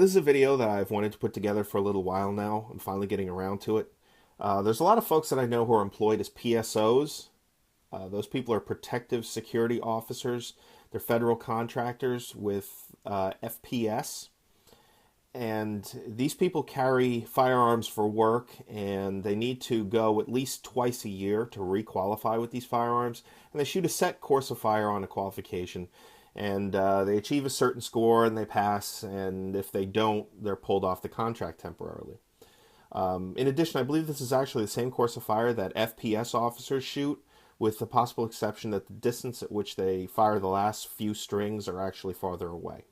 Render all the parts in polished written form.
This is a video that I've wanted to put together for a little while now. I'm finally getting around to it. There's a lot of folks that I know who are employed as PSOs. Those people are protective security officers. They're federal contractors with FPS. And these people carry firearms for work, and they need to go at least twice a year to requalify with these firearms. And they shoot a set course of fire on a qualification, and they achieve a certain score and they pass. And if they don't, they're pulled off the contract temporarily. In addition, I believe this is actually the same course of fire that FPS officers shoot, with the possible exception that the distance at which they fire the last few strings are actually farther away.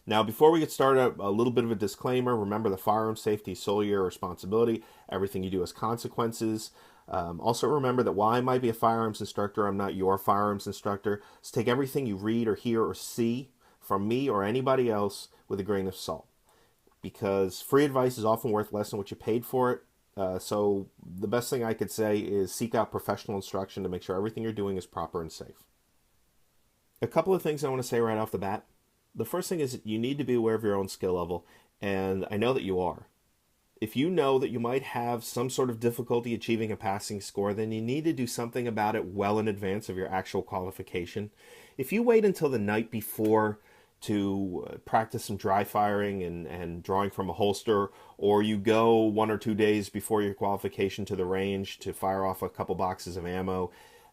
Now, before we get started, a little bit of a disclaimer. Remember, the firearm safety is solely your responsibility. Everything you do has consequences. Also, remember that while I might be a firearms instructor, I'm not your firearms instructor. So take everything you read or hear or see from me or anybody else with a grain of salt, because free advice is often worth less than what you paid for it. So the best thing I could say is seek out professional instruction to make sure everything you're doing is proper and safe. A couple of things I want to say right off the bat. The first thing is that you need to be aware of your own skill level, and I know that you are. If you know that you might have some sort of difficulty achieving a passing score, then you need to do something about it well in advance of your actual qualification. If you wait until the night before to practice some dry firing and drawing from a holster, or you go 1 or 2 days before your qualification to the range to fire off a couple boxes of ammo,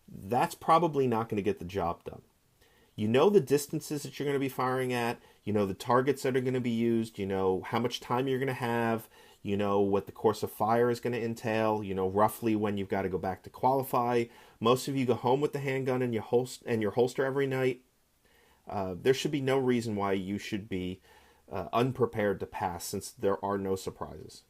that's probably not going to get the job done. You know the distances that you're going to be firing at, you know the targets that are going to be used, you know how much time you're going to have, you know what the course of fire is going to entail, you know roughly when you've got to go back to qualify. Most of you go home with the handgun and your holster every night. There should be no reason why you should be unprepared to pass, since there are no surprises.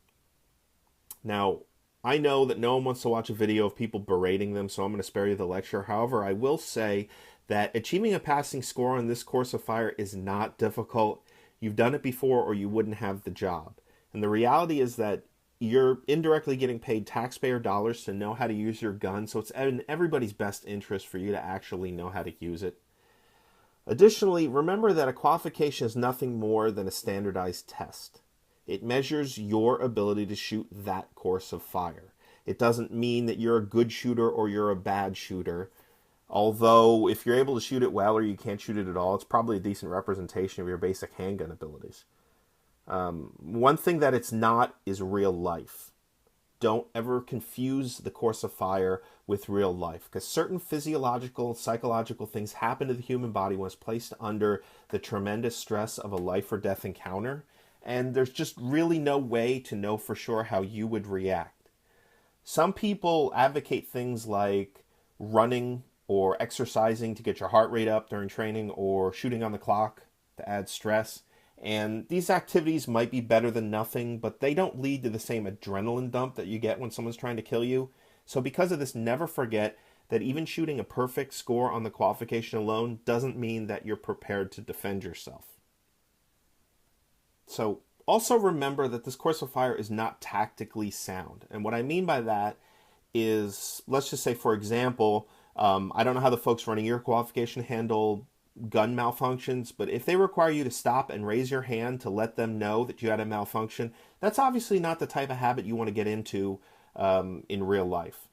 Now, I know that no one wants to watch a video of people berating them, so I'm going to spare you the lecture. However, I will say that achieving a passing score on this course of fire is not difficult. You've done it before, or you wouldn't have the job. And the reality is that you're indirectly getting paid taxpayer dollars to know how to use your gun, so it's in everybody's best interest for you to actually know how to use it. Additionally, remember that a qualification is nothing more than a standardized test. It measures your ability to shoot that course of fire. It doesn't mean that you're a good shooter or you're a bad shooter. Although, if you're able to shoot it well or you can't shoot it at all, it's probably a decent representation of your basic handgun abilities. One thing that it's not is real life. Don't ever confuse the course of fire with real life, because certain physiological and psychological things happen to the human body when it's placed under the tremendous stress of a life or death encounter, and there's just really no way to know for sure how you would react. Some people advocate things like running or exercising to get your heart rate up during training, or shooting on the clock to add stress. And these activities might be better than nothing, but they don't lead to the same adrenaline dump that you get when someone's trying to kill you. So because of this, never forget that even shooting a perfect score on the qualification alone doesn't mean that you're prepared to defend yourself. So also remember that this course of fire is not tactically sound. And what I mean by that is, let's just say, for example, I don't know how the folks running your qualification handle gun malfunctions, but if they require you to stop and raise your hand to let them know that you had a malfunction, that's obviously not the type of habit you want to get into in real life.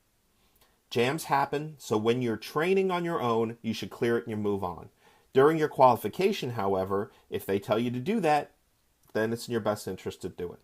Jams happen, so when you're training on your own, you should clear it and you move on. During your qualification, however, if they tell you to do that, then it's in your best interest to do it.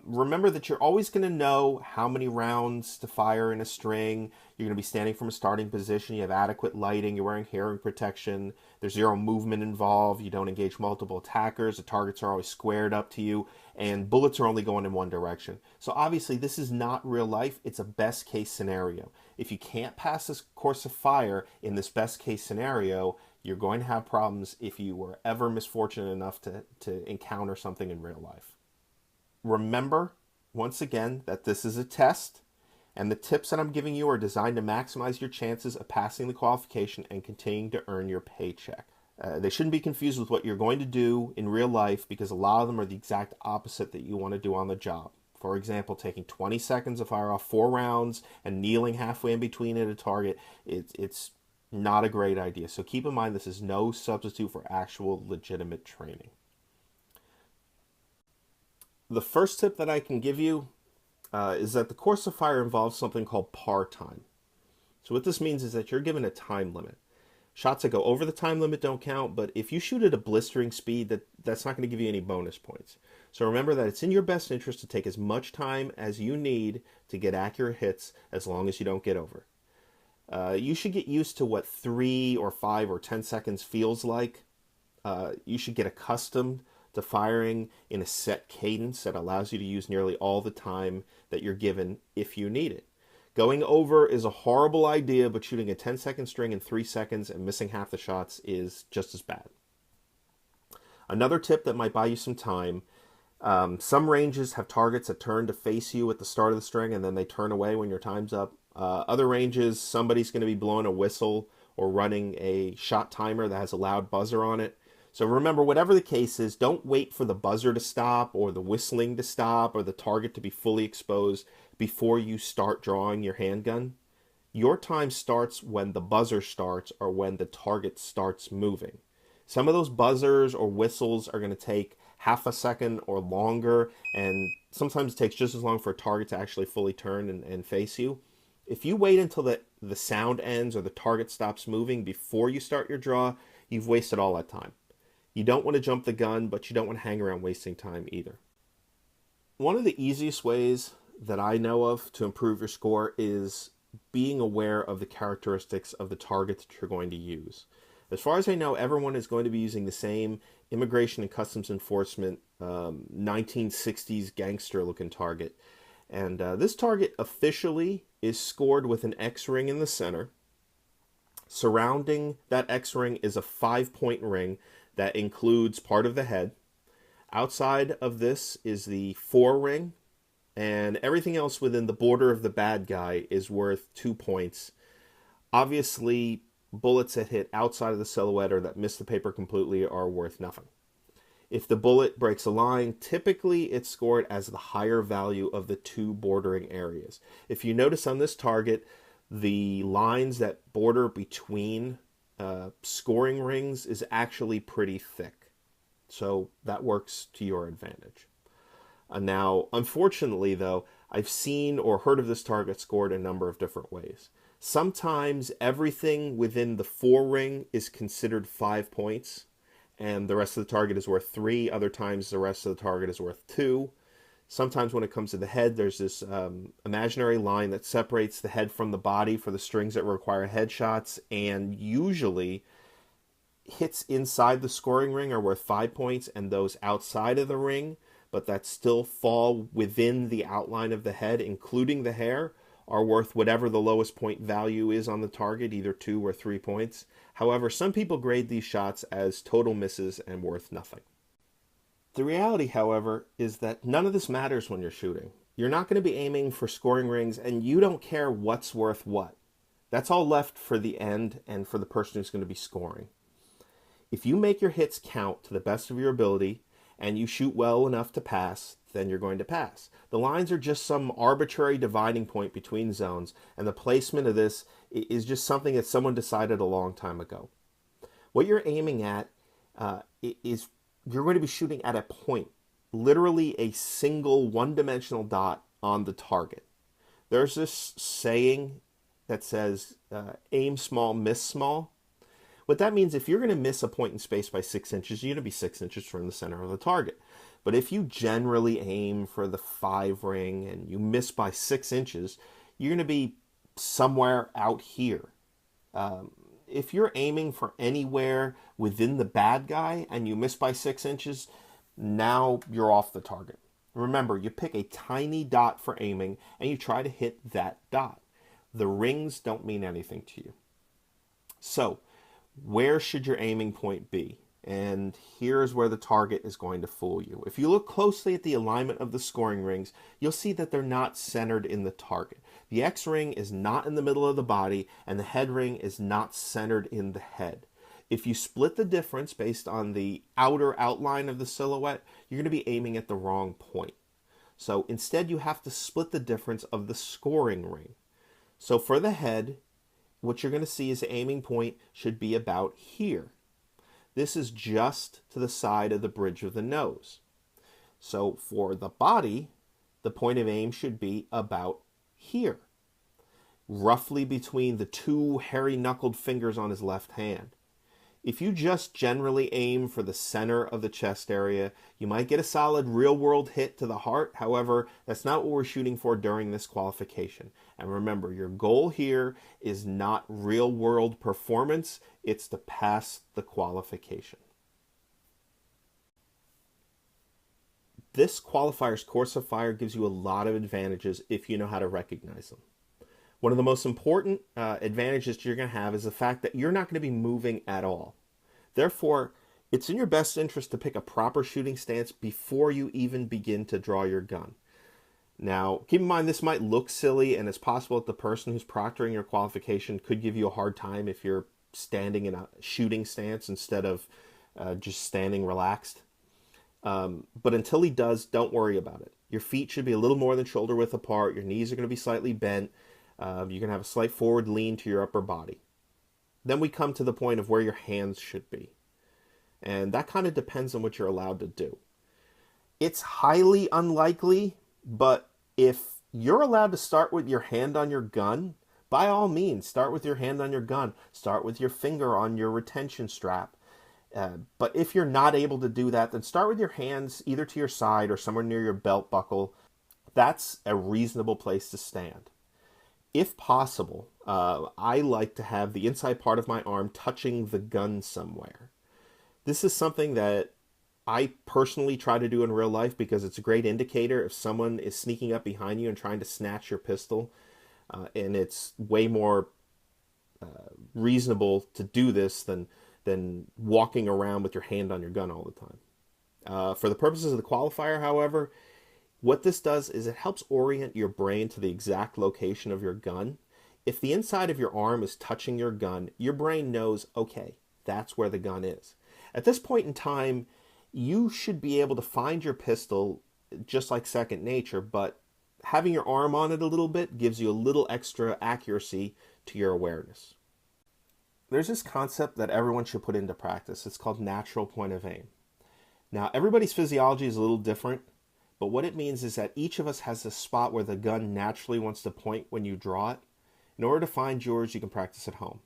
Remember that you're always going to know how many rounds to fire in a string. You're going to be standing from a starting position. You have adequate lighting. You're wearing hearing protection. There's zero movement involved. You don't engage multiple attackers. The targets are always squared up to you. And bullets are only going in one direction. So obviously this is not real life. It's a best case scenario. If you can't pass this course of fire in this best case scenario, you're going to have problems if you were ever misfortunate enough to encounter something in real life. Remember, once again, that this is a test, and the tips that I'm giving you are designed to maximize your chances of passing the qualification and continuing to earn your paycheck. They shouldn't be confused with what you're going to do in real life, because a lot of them are the exact opposite that you want to do on the job. For example, taking 20 seconds to fire off 4 rounds and kneeling halfway in between at a target, it's not a great idea. So keep in mind, this is no substitute for actual legitimate training. The first tip that I can give you is that the course of fire involves something called par time. So what this means is that you're given a time limit. Shots that go over the time limit don't count, but if you shoot at a blistering speed, that's not going to give you any bonus points. So remember that it's in your best interest to take as much time as you need to get accurate hits, as long as you don't get over. You should get used to what 3 or 5 or 10 seconds feels like. You should get accustomed to firing in a set cadence that allows you to use nearly all the time that you're given if you need it. Going over is a horrible idea, but shooting a 10-second string in 3 seconds and missing half the shots is just as bad. Another tip that might buy you some time, some ranges have targets that turn to face you at the start of the string and then they turn away when your time's up. Other ranges, somebody's going to be blowing a whistle or running a shot timer that has a loud buzzer on it. So remember, whatever the case is, don't wait for the buzzer to stop or the whistling to stop or the target to be fully exposed before you start drawing your handgun. Your time starts when the buzzer starts or when the target starts moving. Some of those buzzers or whistles are going to take half a second or longer, and sometimes it takes just as long for a target to actually fully turn and face you. If you wait until the sound ends or the target stops moving before you start your draw, you've wasted all that time. You don't want to jump the gun, but you don't want to hang around wasting time either. One of the easiest ways that I know of to improve your score is being aware of the characteristics of the target that you're going to use. As far as I know, everyone is going to be using the same Immigration and Customs Enforcement 1960s gangster looking target. And this target officially is scored with an X-ring in the center. Surrounding that X-ring is a 5-point ring that includes part of the head. Outside of this is the 4 ring, and everything else within the border of the bad guy is worth 2 points. Obviously, bullets that hit outside of the silhouette or that miss the paper completely are worth nothing. If the bullet breaks a line, typically it's scored as the higher value of the 2 bordering areas. If you notice on this target, the lines that border between scoring rings is actually pretty thick. So that works to your advantage. Now, unfortunately, though, I've seen or heard of this target scored a number of different ways. Sometimes everything within the 4 ring is considered 5 points, and the rest of the target is worth 3. Other times, the rest of the target is worth 2. Sometimes when it comes to the head, there's this imaginary line that separates the head from the body for the strings that require headshots, and usually hits inside the scoring ring are worth 5 points, and those outside of the ring, but that still fall within the outline of the head, including the hair, are worth whatever the lowest point value is on the target, either 2 or 3 points. However, some people grade these shots as total misses and worth nothing. The reality, however, is that none of this matters when you're shooting. You're not going to be aiming for scoring rings, and you don't care what's worth what. That's all left for the end and for the person who's going to be scoring. If you make your hits count to the best of your ability, and you shoot well enough to pass, then you're going to pass. The lines are just some arbitrary dividing point between zones, and the placement of this is just something that someone decided a long time ago. What you're aiming at is you're going to be shooting at a point, literally a single one-dimensional dot on the target. There's this saying that says, aim small, miss small. What that means, if you're going to miss a point in space by 6 inches, you're going to be 6 inches from the center of the target. But if you generally aim for the 5 ring and you miss by 6 inches, you're going to be somewhere out here. If you're aiming for anywhere within the bad guy and you miss by 6 inches, now you're off the target. Remember, you pick a tiny dot for aiming and you try to hit that dot. The rings don't mean anything to you. So, where should your aiming point be? And here's where the target is going to fool you. If you look closely at the alignment of the scoring rings, you'll see that they're not centered in the target. The X ring is not in the middle of the body, and the head ring is not centered in the head. If you split the difference based on the outer outline of the silhouette, you're going to be aiming at the wrong point. So instead, you have to split the difference of the scoring ring. So for the head, what you're going to see is the aiming point should be about here. This is just to the side of the bridge of the nose. So for the body, the point of aim should be about here, roughly between the two hairy knuckled fingers on his left hand. If you just generally aim for the center of the chest area, you might get a solid real-world hit to the heart. However, that's not what we're shooting for during this qualification. And remember, your goal here is not real-world performance. It's to pass the qualification. This qualifier's course of fire gives you a lot of advantages if you know how to recognize them. One of the most important advantages you're going to have is the fact that you're not going to be moving at all. Therefore, it's in your best interest to pick a proper shooting stance before you even begin to draw your gun. Now, keep in mind this might look silly, and it's possible that the person who's proctoring your qualification could give you a hard time if you're standing in a shooting stance instead of just standing relaxed. But until he does, don't worry about it. Your feet should be a little more than shoulder width apart. Your knees are going to be slightly bent. You're going to have a slight forward lean to your upper body. Then we come to the point of where your hands should be. And that kind of depends on what you're allowed to do. It's highly unlikely, but if you're allowed to start with your hand on your gun, by all means, start with your hand on your gun. Start with your finger on your retention strap. But if you're not able to do that, then start with your hands either to your side or somewhere near your belt buckle. That's a reasonable place to stand. If possible, I like to have the inside part of my arm touching the gun somewhere. This is something that I personally try to do in real life because it's a great indicator if someone is sneaking up behind you and trying to snatch your pistol. And it's way more reasonable to do this than walking around with your hand on your gun all the time. For the purposes of the qualifier, however, what this does is it helps orient your brain to the exact location of your gun. If the inside of your arm is touching your gun, your brain knows, okay, that's where the gun is. At this point in time, you should be able to find your pistol just like second nature, but having your arm on it a little bit gives you a little extra accuracy to your awareness. There's this concept that everyone should put into practice. It's called natural point of aim. Now, everybody's physiology is a little different, but what it means is that each of us has a spot where the gun naturally wants to point when you draw it. In order to find yours, you can practice at home.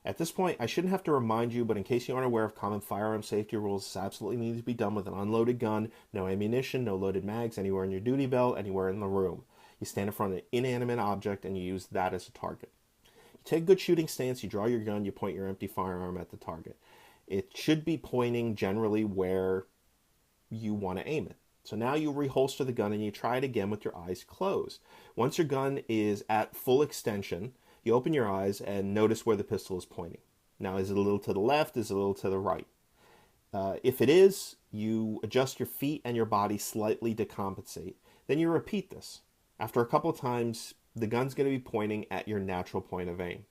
At this point, I shouldn't have to remind you, but in case you aren't aware of common firearm safety rules, this absolutely needs to be done with an unloaded gun, no ammunition, no loaded mags, anywhere in your duty belt, anywhere in the room. You stand in front of an inanimate object and you use that as a target. You take a good shooting stance, you draw your gun, you point your empty firearm at the target. It should be pointing generally where you want to aim it. So now you reholster the gun and you try it again with your eyes closed. Once your gun is at full extension, you open your eyes and notice where the pistol is pointing. Now, is it a little to the left? Is it a little to the right? If it is, you adjust your feet and your body slightly to compensate. Then you repeat this. After a couple of times, the gun's going to be pointing at your natural point of aim.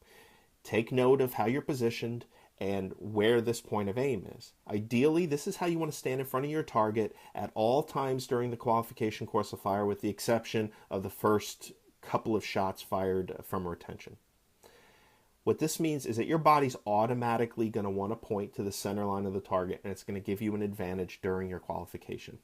Take note of how you're positioned and where this point of aim is. Ideally, this is how you want to stand in front of your target at all times during the qualification course of fire, with the exception of the first couple of shots fired from retention. What this means is that your body's automatically going to want to point to the center line of the target, and it's going to give you an advantage during your qualification.